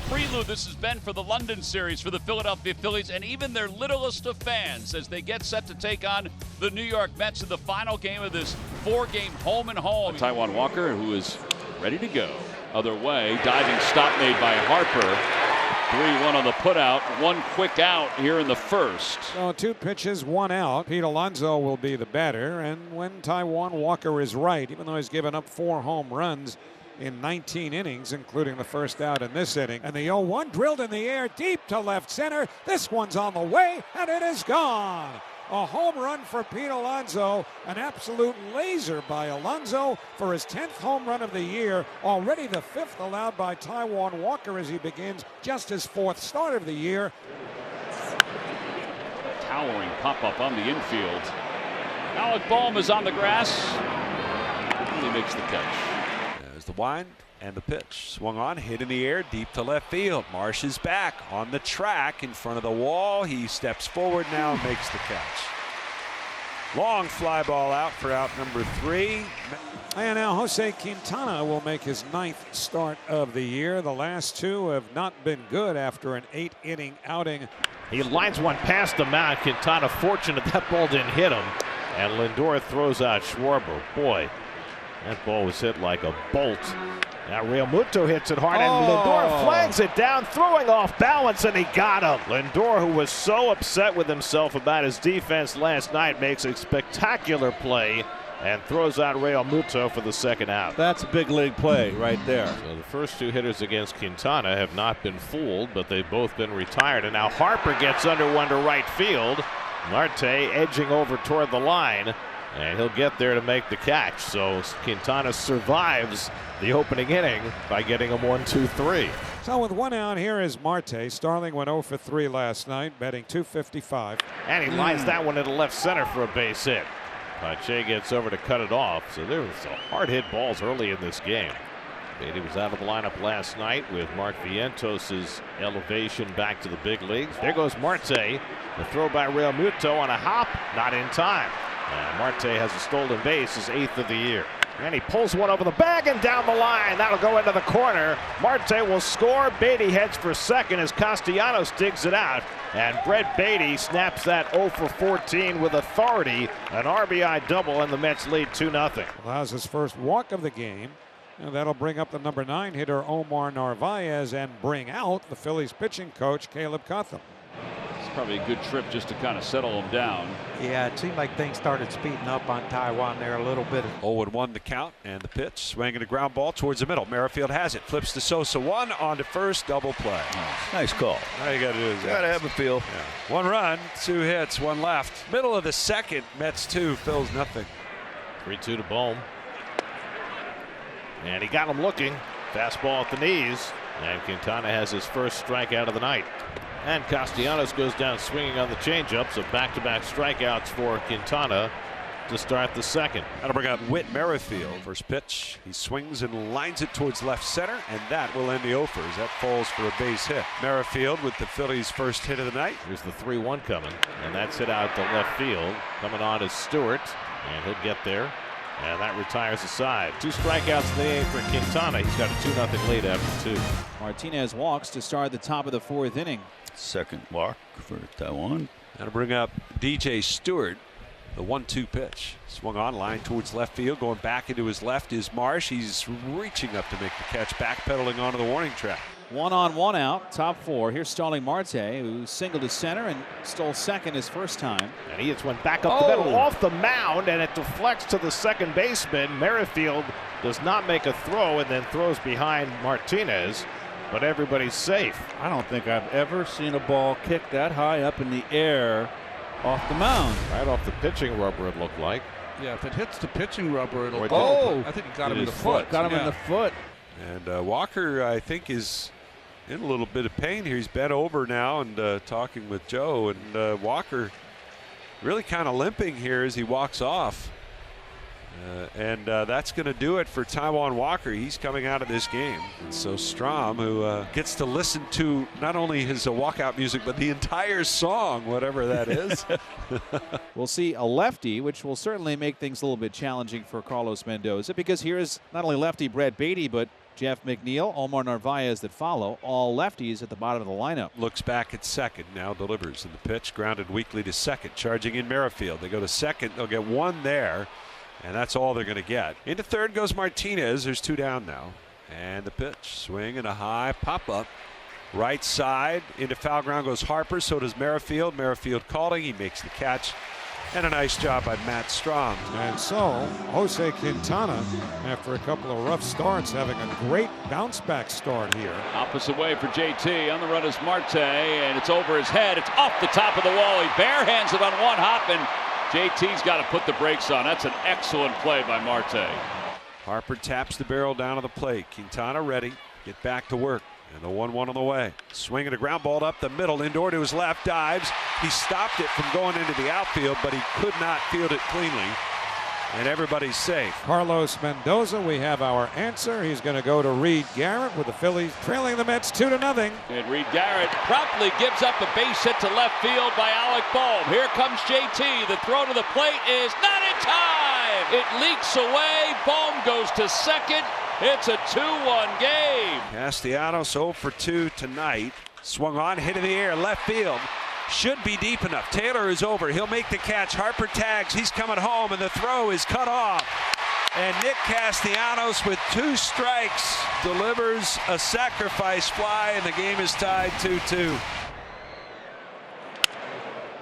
prelude this has been for the London series for the Philadelphia Phillies and even their littlest of fans as they get set to take on the New York Mets in the final game of this 4-game home and home. Taijuan Walker, who is ready to go. Other way, diving stop made by Harper. 3-1 on the putout, one quick out here in the first. So 2 pitches, 1 out. Pete Alonso will be the batter, and when Taijuan Walker is right, even though he's given up 4 home runs in 19 innings, including the first out in this inning. And the 0-1 drilled in the air deep to left center. This one's on the way, and it is gone. A home run for Pete Alonso, an absolute laser by Alonso for his 10th home run of the year, already the 5th allowed by Taijuan Walker as he begins just his 4th start of the year. Towering pop-up on the infield. Alec Bohm is on the grass, and he makes the catch. There's the wind and the pitch. Swung on, hit in the air, deep to left field. Marsh is back on the track in front of the wall. He steps forward now and makes the catch. Long fly ball out for out number 3. And now Jose Quintana will make his 9th start of the year. The last 2 have not been good after an 8-inning outing. He lines one past the mound. Quintana fortunate that ball didn't hit him. And Lindor throws out Schwarber. Boy, that ball was hit like a bolt. Now Realmuto hits it hard, and Lindor flags it down, throwing off balance, and he got him. Lindor, who was so upset with himself about his defense last night, makes a spectacular play and throws out Realmuto for the second out. That's a big league play right there. So the first 2 hitters against Quintana have not been fooled, but they've both been retired. And now Harper gets under one to right field. Marte edging over toward the line, and he'll get there to make the catch. So Quintana survives the opening inning by getting him 1-2-3. So with 1 out, here is Marte. Starling went 0 for 3 last night, batting .255. And he lines that one into left center for a base hit. Pache gets over to cut it off. So there was some hard hit balls early in this game. Beatty was out of the lineup last night with Mark Vientos' elevation back to the big leagues. There goes Marte. The throw by Realmuto on a hop, not in time. And Marte has a stolen base, his 8th of the year. And he pulls one over the bag and down the line. That'll go into the corner. Marte will score. Beatty heads for second as Castellanos digs it out. And Brett Beatty snaps that 0 for 14 with authority. An RBI double, and the Mets lead 2-0. Allows his first walk of the game. And that'll bring up the number 9 hitter Omar Narvaez and bring out the Phillies pitching coach Caleb Cotham. It's probably a good trip just to kind of settle him down. Yeah, it seemed like things started speeding up on Taijuan there a little bit. 0-1 the count and the pitch. Swinging a ground ball towards the middle. Merrifield has it. Flips to Sosa. 1 on to first. Double play. Nice call. All you got to do is Got to have a feel. Yeah. 1 run, 2 hits, 1 left. Middle of the second. Mets 2, Phil's nothing. 3-2 to Bohm. And he got him looking. Fastball at the knees. And Quintana has his first strikeout of the night. And Castellanos goes down swinging on the changeup. So back-to-back strikeouts for Quintana to start the second. That'll bring up Whit Merrifield. First pitch. He swings and lines it towards left center. And that will end the offers. That falls for a base hit. Merrifield with the Phillies' first hit of the night. Here's the 3-1 coming. And that's hit out to left field. Coming on is Stewart. And he'll get there. And that retires the side. 2 strikeouts in the inning for Quintana. He's got a 2-0 lead after 2. Martinez walks to start the top of the 4th inning. Second walk for Taijuan. That'll bring up DJ Stewart. The 1-2 pitch. Swung on, line towards left field. Going back into his left is Marsh. He's reaching up to make the catch. Backpedaling onto the warning track. 1 on, 1 out. Top 4. Here's Starling Marte, who singled to center and stole second his first time. And he hits one back up the middle off the mound, and it deflects to the second baseman. Merrifield does not make a throw and then throws behind Martinez, but everybody's safe. I don't think I've ever seen a ball kicked that high up in the air off the mound. Right off the pitching rubber, it looked like. Yeah, if it hits the pitching rubber, it'll go. I think it got him in the foot. Got him in the foot. And Walker, I think, is in a little bit of pain here. He's bent over now and talking with Joe. And Walker really kind of limping here as he walks off. And that's going to do it for Taijuan Walker. He's coming out of this game. And so Strom, who gets to listen to not only his walkout music, but the entire song, whatever that is. We'll see a lefty, which will certainly make things a little bit challenging for Carlos Mendoza, because here is not only lefty Brett Beatty, but Jeff McNeil, Omar Narvaez that follow, all lefties at the bottom of the lineup. Looks back at second, now delivers in the pitch, grounded weakly to second, charging in Merrifield. They go to second, they'll get one there, and that's all they're going to get. Into third goes Martinez. There's two down now. And the pitch, swing and a high pop up. Right side into foul ground goes Harper, so does Merrifield. Merrifield calling, he makes the catch. And a nice job by Matt Strong. And so Jose Quintana, after a couple of rough starts, having a great bounce back start here. Opposite way for JT. On the run is Marte, and it's over his head. It's off the top of the wall. He barehands it on one hop, and JT's got to put the brakes on. That's an excellent play by Marte. Harper taps the barrel down to the plate. Quintana ready, get back to work. And the 1-1 on the way. Swinging a ground ball up the middle, Lindor to his left, dives. He stopped it from going into the outfield, but he could not field it cleanly. And everybody's safe. Carlos Mendoza, we have our answer. He's going to go to Reed Garrett with the Phillies trailing the Mets 2-0. And Reed Garrett promptly gives up a base hit to left field by Alec Bohm. Here comes JT. The throw to the plate is not in time. It leaks away. Bohm goes to second. It's a 2-1 game. Castellanos 0 for 2 tonight. Swung on, hit in the air, left field. Should be deep enough. Taylor is over. He'll make the catch. Harper tags. He's coming home, and the throw is cut off. And Nick Castellanos, with 2 strikes, delivers a sacrifice fly, and the game is tied 2-2.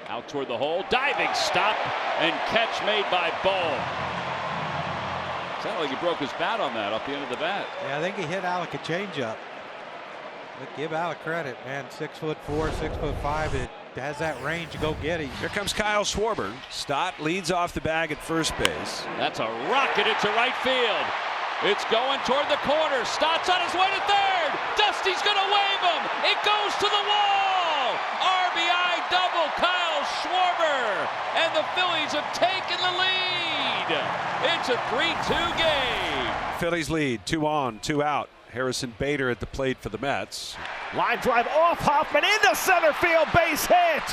Out toward the hole. Diving stop and catch made by Bohm. Sounded like he broke his bat on that off the end of the bat. Yeah, I think he hit Alec a changeup. But give Alec credit, man. 6'4", 6'5". It has that range to go get him. Here comes Kyle Schwarber. Stott leads off the bag at first base. That's a rocket into right field. It's going toward the corner. Stott's on his way to third. Dusty's going to wave him. It goes to the wall. RBI double, Kyle Schwarber. And the Phillies have taken the lead. It's a 3-2 game. Phillies lead, 2 on, 2 out. Harrison Bader at the plate for the Mets. Line drive off Hoffman into center field, base hit.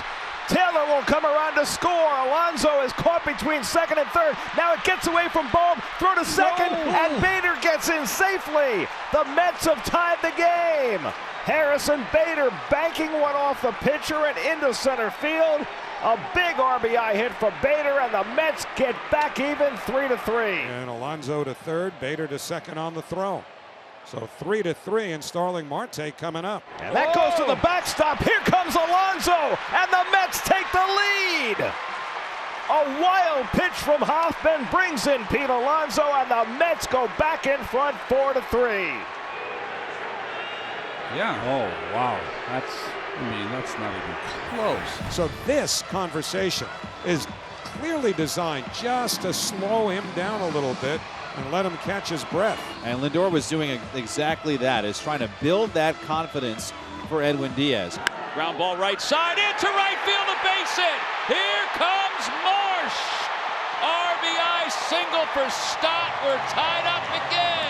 Taylor will come around to score. Alonso is caught between second and third. Now it gets away from Bohm. Throw to second, and Bader gets in safely. The Mets have tied the game. Harrison Bader banking one off the pitcher and into center field. A big RBI hit for Bader, and the Mets get back even 3-3. And Alonso to third, Bader to second on the throw. So 3-3, and Starling Marte coming up. And that goes to the backstop. Here comes Alonso, and the Mets take the lead. A wild pitch from Hoffman brings in Pete Alonso, and the Mets go back in front 4-3. Yeah. Oh, wow. That's not even close. So this conversation is clearly designed just to slow him down a little bit and let him catch his breath. And Lindor was doing exactly that, is trying to build that confidence for Edwin Diaz. Ground ball right side into right field, a base hit. Here comes Marsh. RBI single for Stott. We're tied up again.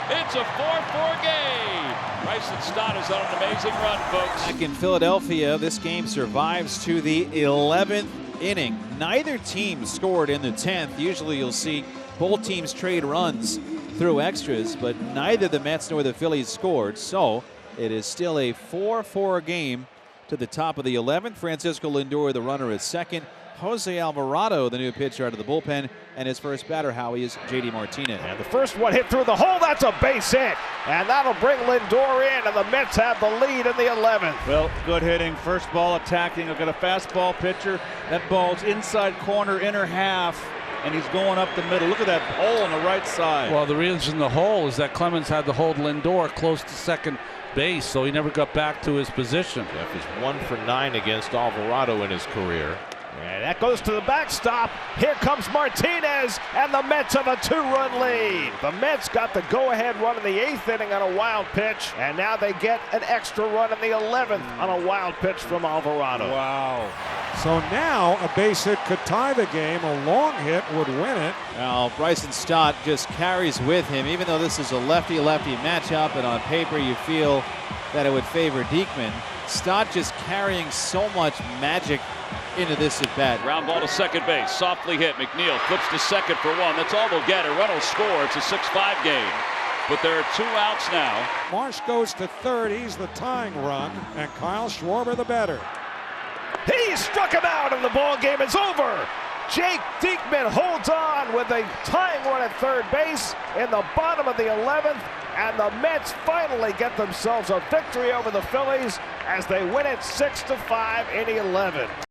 It's a 4-4 game. Bryson Stott is on an amazing run, folks. Back in Philadelphia, this game survives to the 11th inning. Neither team scored in the 10th. Usually you'll see both teams trade runs through extras, but neither the Mets nor the Phillies scored. So it is still a 4-4 game to the top of the 11th. Francisco Lindor, the runner, is second. Jose Alvarado, the new pitcher out of the bullpen, and his first batter, Howie, is J.D. Martinez. And the first one hit through the hole. That's a base hit. And that'll bring Lindor in, and the Mets have the lead in the 11th. Well, good hitting. First ball attacking. Look at a fastball pitcher. That ball's inside corner, inner half, and he's going up the middle. Look at that hole on the right side. Well, the reason the hole is that Clemens had to hold Lindor close to second base, so he never got back to his position. Jeff is 1 for 9 against Alvarado in his career. And that goes to the backstop. Here comes Martinez, and the Mets have a 2-run lead. The Mets got the go-ahead run in the 8th inning on a wild pitch, and now they get an extra run in the 11th on a wild pitch from Alvarado. Wow. So now a base hit could tie the game. A long hit would win it. Now Bryson Stott just carries with him, even though this is a lefty-lefty matchup, and on paper you feel that it would favor Diekman. Stott just carrying so much magic into this at bat. Ground ball to second base, softly hit. McNeil flips to second for one. That's all they'll get. A run will score. It's a 6-5 game. but there are 2 outs now. Marsh goes to third. He's the tying run, and Kyle Schwarber the batter. He struck him out, and the ball game is over. Jake Diekman holds on with a tying run at third base in the bottom of the 11th, and the Mets finally get themselves a victory over the Phillies as they win it 6-5 in 11.